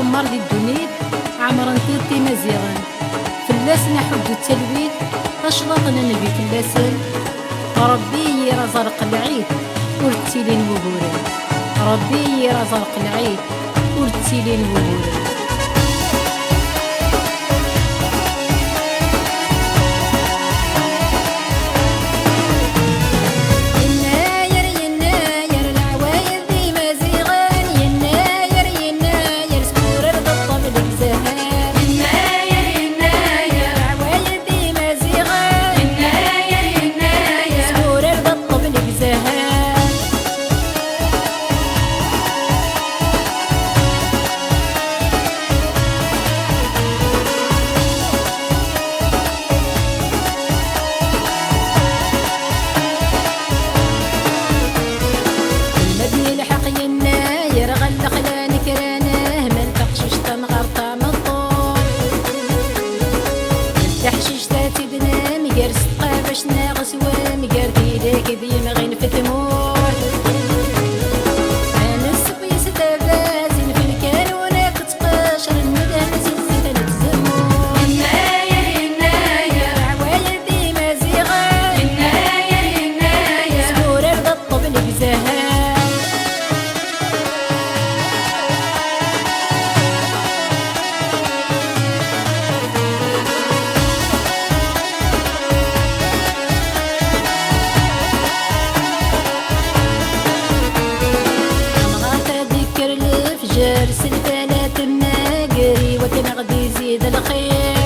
غمر دي الدنيا عمرا تيتي مزيغا فلاسنا حد التلويد أشلاطنا نبي فلاسن ربي يرزق العيد ورتيلين وهورا ربي يرزق العيد ورتيلين وهورا باش ناقص ومقار ديدك ديما غين في ثمور انا الصبي ستبازين في الكانونة كتقاشر المدام زيزيت الزمور الناير عوايا ديما زيغان الناير سكور رضا الطبل بزهان جالس الفلات الناقري وكان غدي يزيد الخير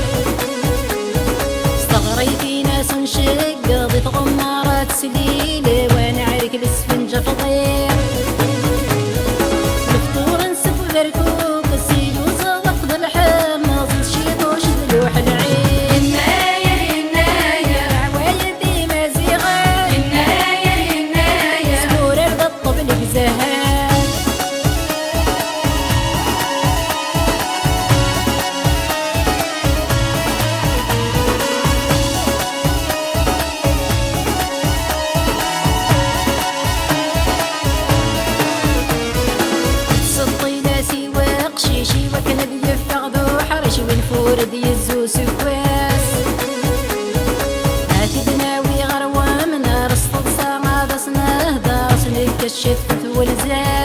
استغريتي ناس نشق قضيت غمارات سليلة وانا عارك الاسفنجة فضير الفطور نسف ذركوك السيل وزلق ذا الحام ناصل شيطوش ذلوح العين الناير عوايا ديما زيغان الناير سكور رضا الطبل بزهان شيشي وكان بيفغ ذو حرش والفور دي الزوس كواس هاتي دناوي غروة من رصد ساعة بس نهدى صنك الشفت والزاد